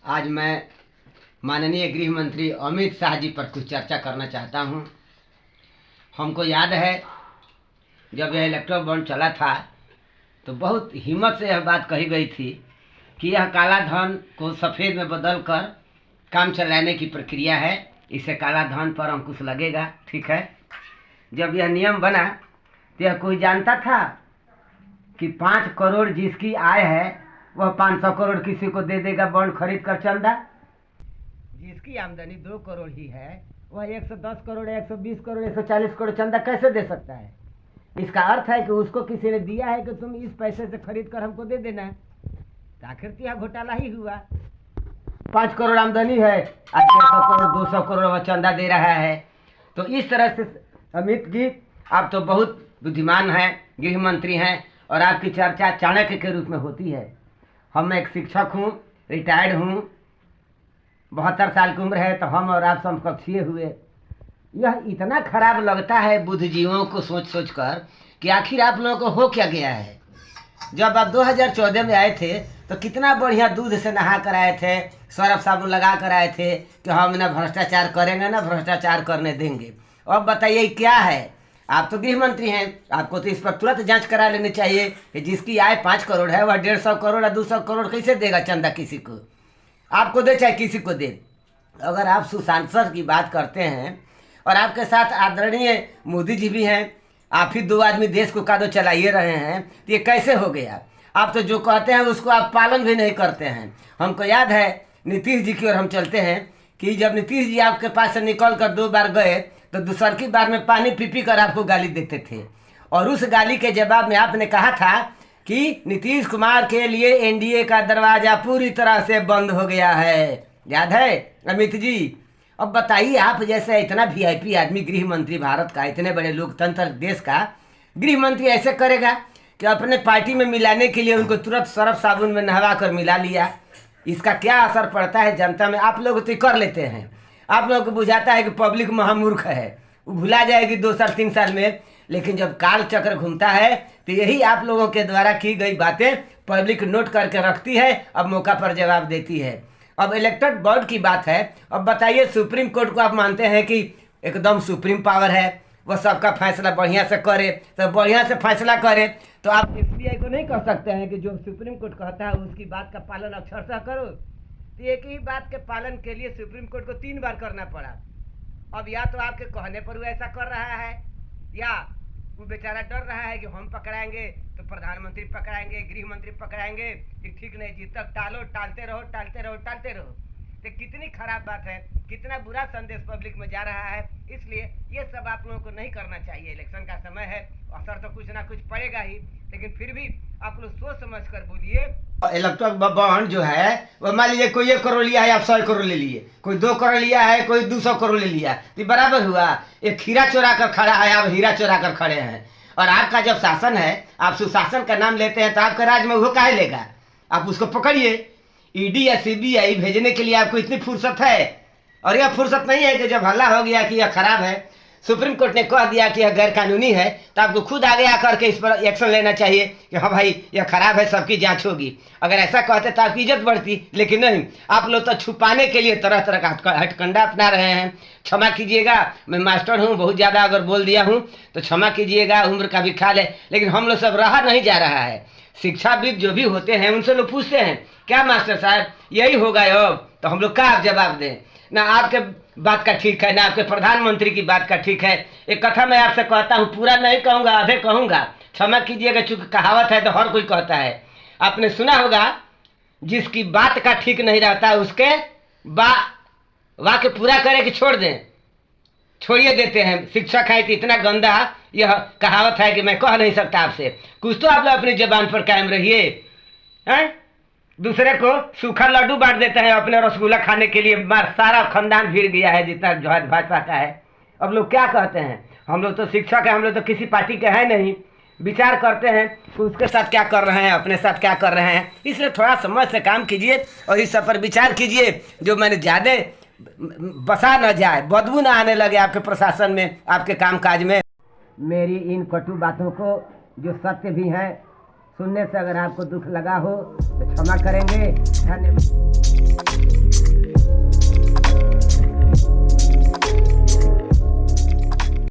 आज मैं माननीय गृह मंत्री अमित शाह जी पर कुछ चर्चा करना चाहता हूं। हमको याद है जब यह इलेक्ट्रल बॉन्ड चला था तो बहुत हिम्मत से यह बात कही गई थी कि यह काला धन को सफ़ेद में बदल कर काम चलाने की प्रक्रिया है, इससे काला धन पर अंकुश लगेगा। ठीक है, जब यह नियम बना तो यह कोई जानता था कि 5 करोड़ जिसकी आय है वह 500 करोड़ किसी को दे देगा बॉन्ड खरीद कर चंदा। जिसकी आमदनी 2 करोड़ ही है वह 110 करोड़, 120 करोड़, 140 करोड़ चंदा कैसे दे सकता है? इसका अर्थ है कि उसको किसी ने दिया है कि तुम इस पैसे से खरीद कर हमको दे देना। तो आखिर तो यह घोटाला ही हुआ। 5 करोड़ आमदनी है, आज 150 करोड़ 200 करोड़ वह चंदा दे रहा है। तो इस तरह से अमित जी, आप तो बहुत बुद्धिमान हैं, गृह मंत्री हैं और आपकी चर्चा चाणक्य के रूप में होती है। हम एक शिक्षक हूँ, रिटायर्ड हूँ, 72 साल की उम्र है, तो हम और आप समकक्षीय हुए। यह इतना खराब लगता है बुद्धिजीवियों को सोच सोच कर कि आखिर आप लोगों को हो क्या गया है। जब आप 2014 में आए थे तो कितना बढ़िया दूध से नहा कर आए थे, सर्फ साबुन लगा कर आए थे कि हम ना भ्रष्टाचार करेंगे ना भ्रष्टाचार करने देंगे। अब बताइए क्या है? आप तो गृह मंत्री हैं, आपको तो इस पर तुरंत जांच करा लेनी चाहिए कि जिसकी आय 5 करोड़ है वह 150 करोड़ या 200 करोड़ कैसे देगा चंदा किसी को? आपको दे चाहे किसी को दे। अगर आप सुशासन की बात करते हैं और आपके साथ आदरणीय मोदी जी भी हैं, आप ही 2 आदमी देश को कादो चलाइए रहे हैं, तो ये कैसे हो गया? आप तो जो कहते हैं उसको आप पालन भी नहीं करते हैं। हमको याद है नीतीश जी की ओर हम चलते हैं कि जब नीतीश जी आपके पास से निकल कर 2 बार गए तो दूसर की बार में पानी पी कर आपको गाली देते थे और उस गाली के जवाब में आपने कहा था कि नीतीश कुमार के लिए एनडीए का दरवाजा पूरी तरह से बंद हो गया है। याद है अमित जी? अब बताइए, आप जैसे इतना वीआईपी आदमी, गृह मंत्री भारत का, इतने बड़े लोकतंत्र देश का गृह मंत्री ऐसे करेगा कि अपने पार्टी में मिलाने के लिए उनको तुरंत सर्फ साबुन में नहवा कर मिला लिया। इसका क्या असर पड़ता है जनता में? आप लोग तो कर लेते हैं, आप लोगों को बुझाता है कि पब्लिक महामूर्ख है, वो भुला जाएगी 2 साल 3 साल में, लेकिन जब काल चक्र घूमता है तो यही आप लोगों के द्वारा की गई बातें पब्लिक नोट करके रखती है, अब मौका पर जवाब देती है। अब इलेक्टेड बोर्ड की बात है। अब बताइए, सुप्रीम कोर्ट को आप मानते हैं कि एकदम सुप्रीम पावर है, वह सबका फैसला बढ़िया से करे, तो बढ़िया से फैसला करे, तो आप एसबीआई को नहीं कह सकते हैं कि जो सुप्रीम कोर्ट कहता है उसकी बात का पालन अक्षरशः करो। तो एक ही बात के पालन के लिए सुप्रीम कोर्ट को 3 बार करना पड़ा। अब या तो आपके कहने पर वो ऐसा कर रहा है, या वो बेचारा डर रहा है कि हम पकड़ाएंगे तो प्रधानमंत्री पकड़ाएंगे, गृह मंत्री पकड़ाएंगे, कि ठीक नहीं जी, तक टालो, टालते रहो, टालते रहो, टालते रहो। तो कितनी खराब बात है, कितना बुरा संदेश पब्लिक में जा रहा है। इसलिए ये सब आप लोगों को नहीं करना चाहिए। इलेक्शन का समय है, असर तो कुछ ना कुछ पड़ेगा ही, लेकिन फिर भी आप लोग सोच समझ कर बोलिए। इलेक्ट्रल बॉन्ड जो है वो मान लीजिए कोई 1 करोड़ लिया है, आप 100 करोड़ ले लिए, कोई 2 करोड़ लिया है, कोई 200 करोड़ ले लिया, तो बराबर हुआ। एक हीरा चोरा कर खड़ा है, आप हीरा चोरा कर खड़े हैं। और आपका जब शासन है, आप सुशासन का नाम लेते हैं, तो आपका राज्य में वो काहे लेगा? आप उसको पकड़िए। ईडी या सीबीआई भेजने के लिए आपको इतनी फुर्सत है, और यह फुर्सत नहीं है कि जब हल्ला हो गया कि यह खराब है, सुप्रीम कोर्ट ने कह दिया कि यह गैर कानूनी है, तो आपको खुद आगे आकर के इस पर एक्शन लेना चाहिए कि हाँ भाई यह खराब है, सबकी जांच होगी। अगर ऐसा कहते तो आपकी इज्जत बढ़ती, लेकिन नहीं, आप लोग तो छुपाने के लिए तरह तरह का हथकंडा अपना रहे हैं। क्षमा कीजिएगा, मैं मास्टर हूँ, बहुत ज़्यादा अगर बोल दिया हूँ तो क्षमा कीजिएगा, उम्र का भी ख्याल है, लेकिन हम लोग सब रहा नहीं जा रहा है। शिक्षाविद जो भी होते हैं उनसे लोग पूछते हैं, क्या मास्टर साहब यही होगा अब? तो हम लोग क्या जवाब दें? ना आपके बात का ठीक है, ना आपके प्रधानमंत्री की बात का ठीक है। एक कथा मैं आपसे कहता हूँ, पूरा नहीं कहूँगा, आधे कहूँगा, क्षमा कीजिएगा, चूंकि कहावत है तो हर कोई कहता है। आपने सुना होगा, जिसकी बात का ठीक नहीं रहता उसके वाक्य पूरा करे कि छोड़ दें, छोड़िए देते हैं। शिक्षक है तो इतना गंदा यह कहावत है कि मैं कह नहीं सकता आपसे। कुछ तो आप लोग अपनी जबान पर कायम रहिए। हैं, दूसरे को सूखा लड्डू बांट देते हैं अपने रसगुल्ला खाने के लिए, सारा खानदान भीड़ गया है जितना जो है भाजपा का है। अब लोग क्या कहते हैं? हम लोग तो शिक्षक है, हम लोग तो किसी पार्टी के हैं नहीं, विचार करते हैं कि उसके साथ क्या कर रहे हैं, अपने साथ क्या कर रहे हैं। इसलिए थोड़ा समझ से काम कीजिए और इस सब पर विचार कीजिए, जो मैंने ज़्यादा बसा न जाए, बदबू ना आने लगे आपके प्रशासन में, आपके कामकाज में। मेरी इन कटु बातों को जो सत्य भी हैं सुनने से अगर आपको दुख लगा हो तो क्षमा करेंगे। धन्यवाद।